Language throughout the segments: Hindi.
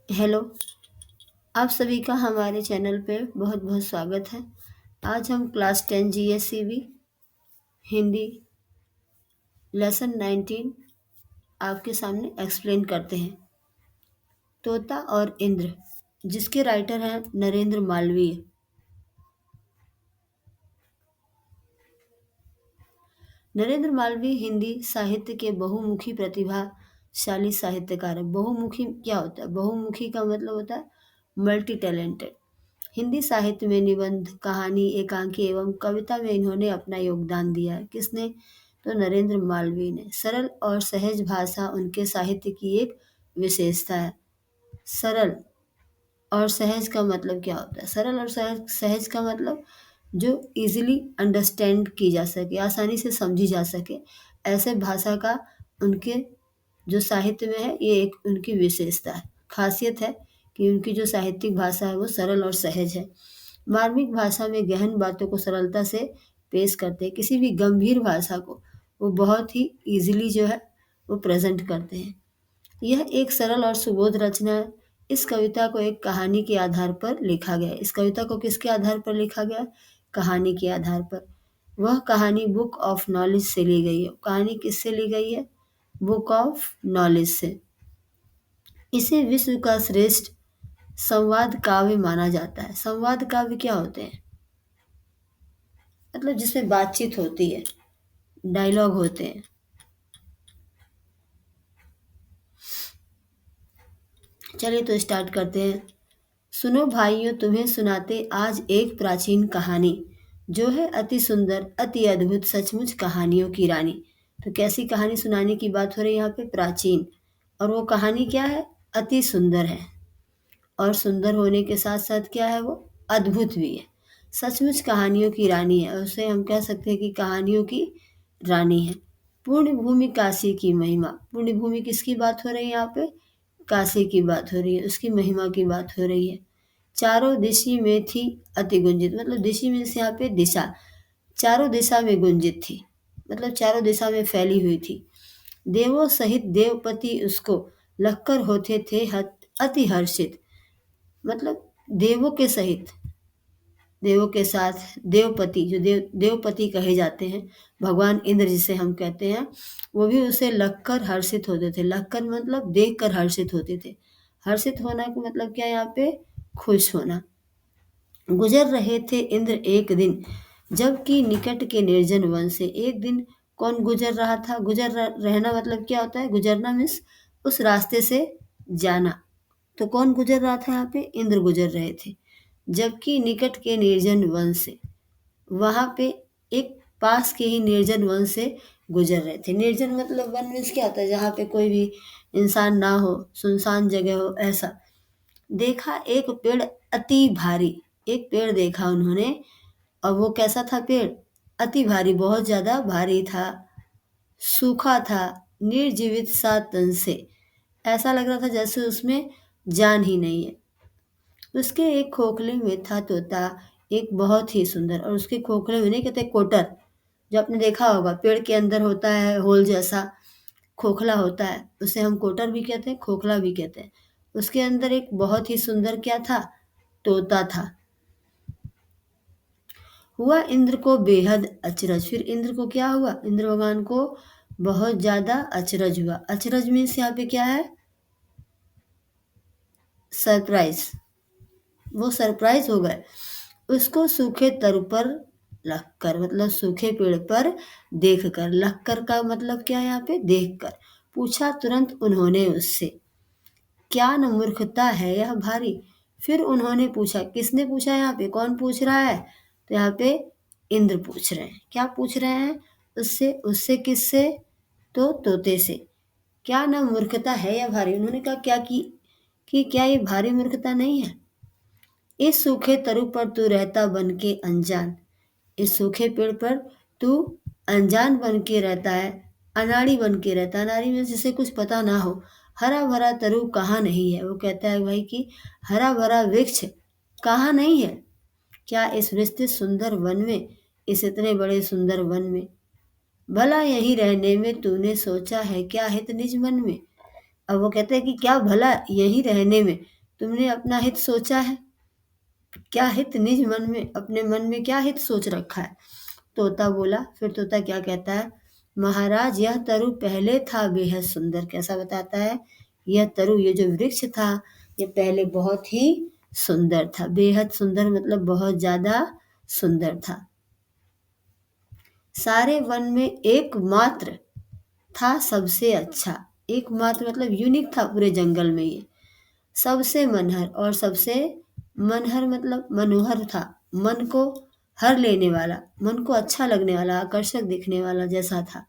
हेलो। आप सभी का हमारे चैनल पे बहुत बहुत स्वागत है। आज हम क्लास 10 जीएससीबी हिंदी लेसन 19 आपके सामने एक्सप्लेन करते हैं। तोता और इंद्र, जिसके राइटर हैं नरेंद्र मालवीय। नरेंद्र मालवीय हिंदी साहित्य के बहुमुखी प्रतिभाशाली साहित्यकार है। बहुमुखी क्या होता है? बहुमुखी का मतलब होता है मल्टी टैलेंटेड। हिंदी साहित्य में निबंध, कहानी, एकांकी एवं कविता में इन्होंने अपना योगदान दिया है। किसने? तो नरेंद्र मालवीय ने। सरल और सहज भाषा उनके साहित्य की एक विशेषता है। सरल और सहज का मतलब क्या होता है? सरल और सहज सहज का मतलब जो इजीली अंडरस्टैंड की जा सके, आसानी से समझी जा सके, ऐसे भाषा का उनके जो साहित्य में है, ये एक उनकी विशेषता है, खासियत है कि उनकी जो साहित्यिक भाषा है वो सरल और सहज है। मार्मिक भाषा में गहन बातों को सरलता से पेश करते हैं। किसी भी गंभीर भाषा को वो बहुत ही इजीली जो है वो प्रेजेंट करते हैं। यह एक सरल और सुबोध रचना है। इस कविता को एक कहानी के आधार पर लिखा गया है। इस कविता को किसके आधार पर लिखा गया है? कहानी के आधार पर। वह कहानी बुक ऑफ नॉलेज से ली गई है। कहानी किससे ली गई है? बुक ऑफ नॉलेज से। इसे विश्व का श्रेष्ठ संवाद काव्य माना जाता है। संवाद काव्य क्या होते हैं? मतलब जिसमें बातचीत होती है, डायलॉग होते हैं। चलिए तो स्टार्ट करते हैं। सुनो भाइयों, तुम्हें सुनाते आज एक प्राचीन कहानी, जो है अति सुंदर, अति अद्भुत, सचमुच कहानियों की रानी। तो कैसी कहानी सुनाने की बात हो रही है यहाँ पे? प्राचीन। और वो कहानी क्या है? अति सुंदर है। और सुंदर होने के साथ साथ क्या है वो? अद्भुत भी है। सचमुच कहानियों की रानी है, और उसे हम कह सकते हैं कि कहानियों की रानी है। पूर्ण भूमि काशी की महिमा। पूर्ण भूमि किसकी बात हो रही है यहाँ पे? काशी की बात हो रही है, उसकी महिमा की बात हो रही है। चारों दिशा में थी अति गुंजित। मतलब दिशा में से यहाँ पे दिशा, चारों दिशा में गुंजित थी, मतलब चारों दिशा में फैली हुई थी। देवों सहित देवपति उसको लक्कर होते थे अति हर्षित। मतलब देवों के सहित, देवों के साथ देवपति, जो देवपति कहे जाते हैं, भगवान इंद्र जिसे हम कहते हैं, वो भी उसे लगकर हर्षित होते थे। लगकर मतलब देख कर हर्षित होते थे। हर्षित होना का मतलब क्या है यहाँ पे? खुश होना। गुजर रहे थे इंद्र एक दिन, जबकि निकट के निर्जन वन से। एक दिन कौन गुजर रहा था? रहना मतलब क्या होता है? गुजरना मीन्स उस रास्ते से जाना। तो कौन गुजर रहा था यहाँ पे? इंद्र गुजर रहे थे, जबकि निकट के निर्जन वन से। वहां पे एक पास के ही निर्जन वन से गुजर रहे थे। निर्जन मतलब वन मीन्स क्या होता है? जहाँ पे कोई भी इंसान ना हो, सुनसान जगह हो, ऐसा। देखा एक पेड़ अति भारी। एक पेड़ देखा उन्होंने, और वो कैसा था पेड़? अति भारी, बहुत ज्यादा भारी था, सूखा था, निर्जीवित सा तन से। ऐसा लग रहा था जैसे उसमें जान ही नहीं है। उसके एक खोखले में था तोता, एक बहुत ही सुंदर। और उसके खोखले में नहीं कहते कोटर, जो आपने देखा होगा पेड़ के अंदर होता है होल जैसा, खोखला होता है, उसे हम कोटर भी कहते हैं, खोखला भी कहते हैं। उसके अंदर एक बहुत ही सुंदर क्या था? तोता था। हुआ इंद्र को बेहद अचरज। फिर इंद्र को क्या हुआ? इंद्र भगवान को बहुत ज्यादा अचरज हुआ। अचरज मीन्स यहाँ पे क्या है? सरप्राइज। वो सरप्राइज हो गए उसको सूखे तरु पर लग मतलब सूखे पेड़ पर देख कर। लग का मतलब क्या है यहाँ पे? देख कर। पूछा तुरंत उन्होंने उससे, क्या न मूर्खता है यह भारी। फिर उन्होंने पूछा। किसने पूछा? यहाँ पे कौन पूछ रहा है? तो यहाँ पे इंद्र पूछ रहे हैं। क्या पूछ रहे हैं? उससे। उससे किससे? तो तोते से। क्या न मूर्खता है यह भारी। उन्होंने कहा क्या कि क्या ये भारी मूर्खता नहीं है? इस सूखे तरु पर तू रहता बन के अनजान। इस सूखे पेड़ पर तू अनजान बन के रहता है, अनाड़ी बन के रहता है। अनाड़ी में जिसे कुछ पता ना हो। हरा भरा तरु कहाँ नहीं है। वो कहता है भाई कि हरा भरा वृक्ष कहाँ नहीं है। क्या इस विस्तृत सुंदर वन में, इस इतने बड़े सुंदर वन में, भला यहीं रहने में तूने सोचा है क्या हित निज मन में। अब वो कहते हैं कि क्या भला यहीं रहने में तुमने अपना हित सोचा है? क्या हित निज मन में, अपने मन में क्या हित सोच रखा है? तोता बोला। फिर तोता क्या कहता है? महाराज, यह तरु पहले था बेहद सुंदर। कैसा बताता है? यह तरु, ये जो वृक्ष था, ये पहले बहुत ही सुंदर था। बेहद सुंदर मतलब बहुत ज्यादा सुंदर था। सारे वन में एकमात्र था सबसे अच्छा। एकमात्र मतलब यूनिक था पूरे जंगल में ये। सबसे मनहर, और सबसे मनहर मतलब मनोहर था। मन को हर लेने वाला, मन को अच्छा लगने वाला, आकर्षक दिखने वाला जैसा था।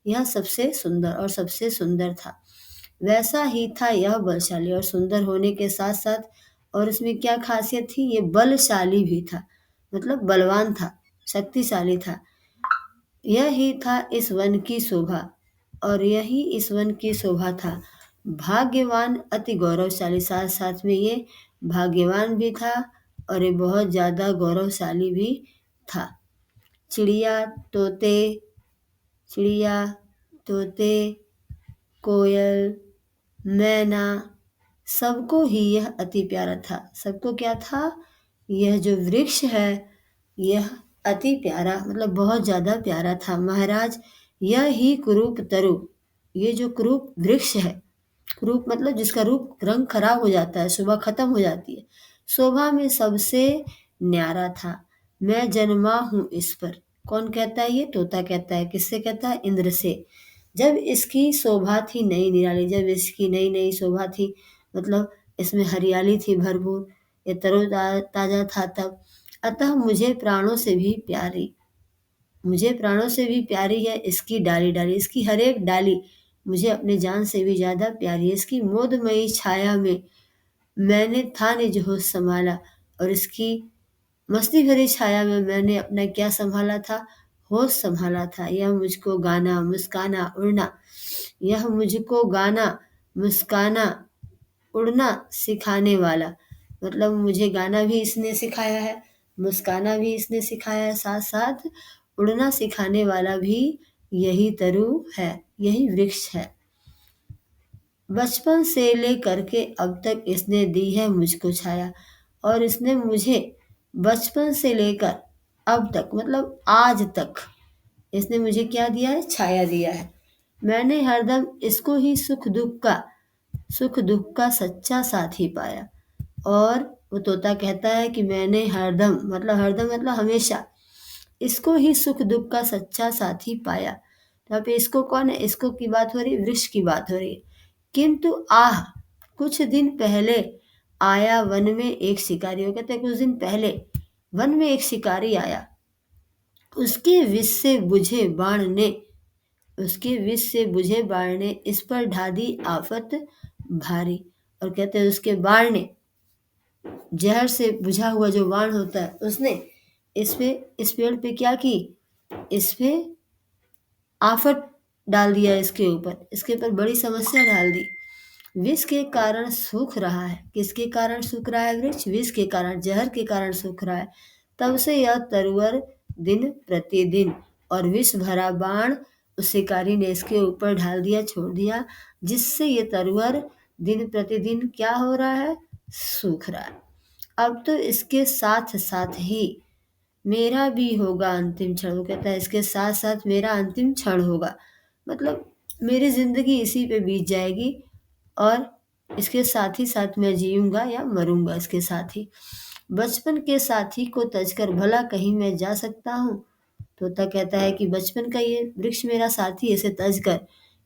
यह सबसे सुंदर और सबसे सुंदर था। वैसा ही था यह बलशाली, और सुंदर होने के साथ साथ और इसमें क्या खासियत थी? ये बलशाली भी था, मतलब बलवान था, शक्तिशाली था। यही था इस वन की शोभा, और यही इस वन की शोभा था। भाग्यवान अति गौरवशाली, साथ साथ में ये भाग्यवान भी था और ये बहुत ज़्यादा गौरवशाली भी था। चिड़िया तोते चिड़िया तोते कोयल मैना, सबको ही यह अति प्यारा था। सबको क्या था? यह जो वृक्ष है, यह अति प्यारा मतलब बहुत ज़्यादा प्यारा था। महाराज, यह ही कुरूप तरु, ये जो कुरूप वृक्ष है, कुरूप मतलब जिसका रूप रंग खराब हो जाता है, शोभा खत्म हो जाती है, शोभा में सबसे न्यारा था। मैं जन्मा हूँ इस पर। कौन कहता है? ये तोता कहता है। किससे कहता है? इंद्र से। जब इसकी शोभा थी नई निराली, जब इसकी नई नई शोभा थी, मतलब इसमें हरियाली थी भरपूर, ये ताजा था तब। अतः मुझे प्राणों से भी प्यारी है इसकी डाली डाली, इसकी हर एक डाली मुझे अपने जान से भी ज्यादा प्यारी है। इसकी मोदमयी छाया में मैंने था निज होश संभाला, और इसकी मस्ती भरी छाया में मैंने अपना क्या संभाला था? होश संभाला था। यह मुझको गाना मुस्काना उड़ना, यह मुझको गाना मुस्काना उड़ना सिखाने वाला, मतलब मुझे गाना भी इसने सिखाया है, मुस्काना भी इसने सिखाया है, साथ साथ उड़ना सिखाने वाला भी यही तरु है, यही वृक्ष है। बचपन से लेकर के अब तक इसने दी है मुझको छाया, और इसने मुझे बचपन से लेकर अब तक मतलब आज तक इसने मुझे क्या दिया है? छाया दिया है। मैंने हरदम इसको ही सुख दुख का सच्चा साथी पाया। और वो तोता कहता है कि मैंने हरदम मतलब हमेशा इसको ही सुख दुख का सच्चा साथी पाया। तो यहाँ पे इसको कौन है? इसको की बात हो रही है, वृक्ष की बात हो रही है। किंतु आह, कुछ दिन पहले आया वन में एक शिकारी। वो कहते हैं कुछ दिन पहले वन में एक शिकारी आया। उसके विष से बुझे बाण ने उसके विष से बुझे बाण ने इस पर ढा दी आफत भारी। और कहते हैं उसके बाण ने, जहर से बुझा हुआ जो बाण होता है, उसने इस पेड़ पे क्या की? इस पे आफत डाल दिया, इसके ऊपर बड़ी समस्या डाल दी। विष के कारण सूख रहा है। किसके कारण सूख रहा है वृक्ष? विष के कारण, जहर के कारण सूख रहा है। तब से यह तरुवर दिन प्रतिदिन और विष भरा बाण उस शिकारी ने इसके ऊपर ढाल दिया, छोड़ दिया, जिससे ये तरुवर दिन प्रतिदिन क्या हो रहा है? सूख रहा है। अब तो इसके साथ साथ ही मेरा भी होगा अंतिम क्षण। वो कहता है इसके साथ साथ मेरा अंतिम क्षण होगा, मतलब मेरी जिंदगी इसी पे बीत जाएगी, और इसके साथ ही साथ मैं जीऊंगा या मरूंगा इसके साथ ही। बचपन के साथी को तजकर भला कहीं मैं जा सकता हूँ? तोता कहता है कि बचपन का ये वृक्ष मेरा साथी है, इसे तज कर,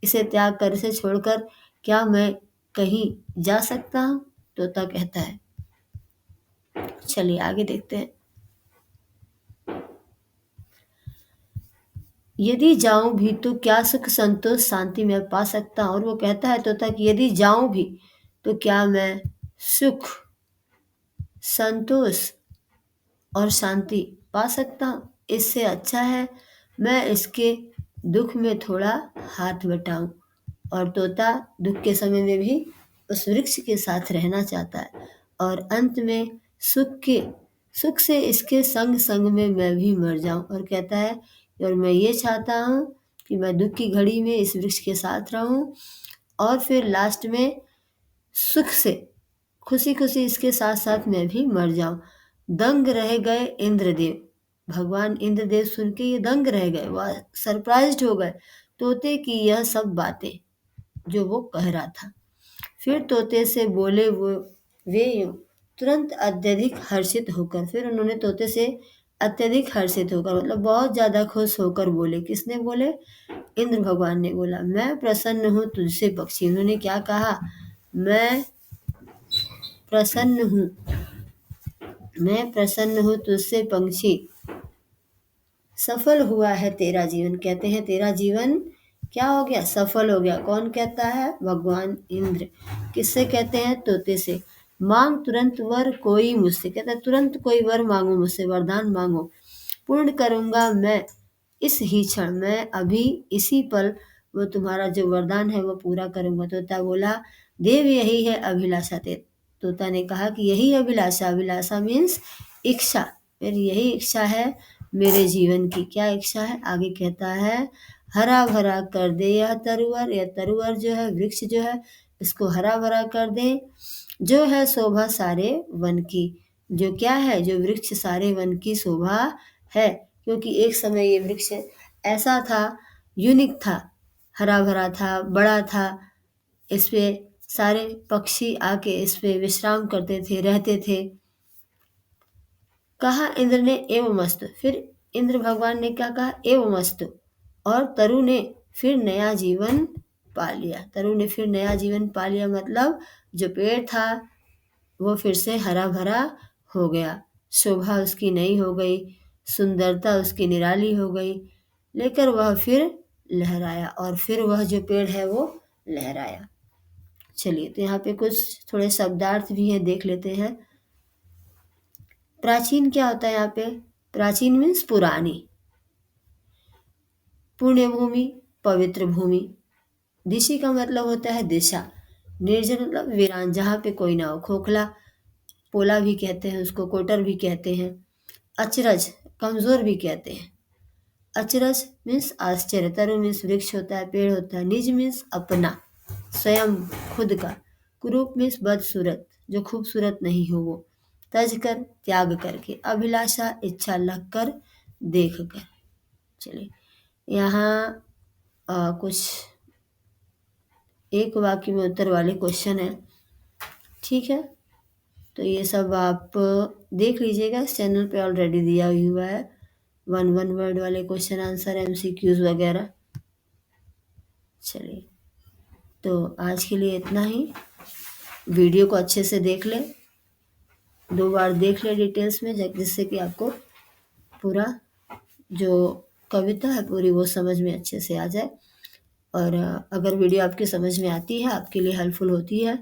इसे त्याग कर, इसे छोड़कर क्या मैं कहीं जा सकता हूँ? तोता कहता है। चलिए आगे देखते हैं। यदि जाऊं भी तो क्या सुख संतोष शांति मैं पा सकता हूं? और वो कहता है तोता कि यदि जाऊं भी तो क्या मैं सुख संतोष और शांति पा सकता हूँ? इससे अच्छा है मैं इसके दुख में थोड़ा हाथ बटाऊं। और तोता दुख के समय में भी उस वृक्ष के साथ रहना चाहता है, और अंत में सुख से इसके संग संग में मैं भी मर जाऊं। और कहता है और मैं ये चाहता हूँ कि मैं दुख की घड़ी में इस वृक्ष के साथ रहूं, और फिर लास्ट में सुख से खुशी खुशी इसके साथ साथ मैं भी मर जाऊं। दंग रह गए इंद्रदेव। भगवान इंद्रदेव सुन के ये दंग रह गए, वह सरप्राइज्ड हो गए तोते की यह सब बातें जो वो कह रहा था। फिर तोते से बोले वे यूं, तुरंत अत्यधिक हर्षित होकर। फिर उन्होंने तोते से अत्यधिक हर्षित होकर मतलब बहुत ज्यादा खुश होकर बोले। किसने बोले? इंद्र भगवान ने बोला, मैं प्रसन्न हूँ तुझसे पक्षी। उन्होंने क्या कहा? मैं प्रसन्न हूँ, मैं प्रसन्न हूँ तुझसे पंछी। सफल हुआ है तेरा जीवन। कहते हैं तेरा जीवन क्या हो गया? सफल हो गया। कौन कहता है? भगवान इंद्र। किससे कहते हैं? तोते से। मांग तुरंत वर कोई मुझसे। कहता है तुरंत कोई वर मांगो मुझसे, वरदान मांगो, पूर्ण करूंगा मैं इस ही क्षण। मैं अभी इसी पल वो तुम्हारा जो वरदान है वो पूरा करूंगा। तोता बोला, देव यही है अभिलाषा। तोता ने कहा कि यही अभिलाषा, अभिलाषा मीन्स इच्छा, मेरी यही इच्छा है मेरे जीवन की। क्या इच्छा है? आगे कहता है, हरा भरा कर दे यह तरुवर। यह तरुवर जो है, वृक्ष जो है, इसको हरा भरा कर दे। जो है शोभा सारे वन की। जो क्या है? जो वृक्ष सारे वन की शोभा है। क्योंकि एक समय ये वृक्ष ऐसा था, यूनिक था, हरा भरा था, बड़ा था। इस पे सारे पक्षी आके इस पे विश्राम करते थे, रहते थे। कहा इंद्र ने एवमस्तु। फिर इंद्र भगवान ने क्या कहा? एवमस्तु। और तरु ने फिर नया जीवन पा लिया। तरु ने फिर नया जीवन पा लिया मतलब जो पेड़ था वो फिर से हरा भरा हो गया, शोभा उसकी नई हो गई, सुंदरता उसकी निराली हो गई, लेकर वह फिर लहराया। और फिर वह जो पेड़ है वो लहराया। चलिए, तो यहाँ पे कुछ थोड़े शब्दार्थ भी हैं, देख लेते हैं। प्राचीन क्या होता है यहाँ पे? प्राचीन मीन्स पुरानी। पुण्य भूमि, पवित्र भूमि। दिशि का मतलब होता है दिशा। निर्जन मतलब वीरान, जहाँ पे कोई ना हो। खोखला, पोला भी कहते हैं उसको, कोटर भी कहते हैं। अचरज, कमजोर भी कहते हैं। अचरज मीन्स आश्चर्य। तरु मीन्स वृक्ष होता है, पेड़ होता है। निज मीन्स अपना, स्वयं, खुद का। कुरूप मीन्स बदसूरत, जो खूबसूरत नहीं हो वो। तज कर, त्याग करके। अभिलाषा, इच्छा, लग कर, देख कर। चलिए, यहाँ कुछ एक वाक्य में उत्तर वाले क्वेश्चन है। ठीक है, तो ये सब आप देख लीजिएगा, इस चैनल पे ऑलरेडी दिया हुआ है 1 वर्ड वाले क्वेश्चन आंसर, MCQs वगैरह। चलिए, तो आज के लिए इतना ही। वीडियो को अच्छे से देख लें, 2 बार देख लें डिटेल्स में, जिससे कि आपको पूरा जो कविता है पूरी वो समझ में अच्छे से आ जाए। और अगर वीडियो आपके समझ में आती है, आपके लिए हेल्पफुल होती है,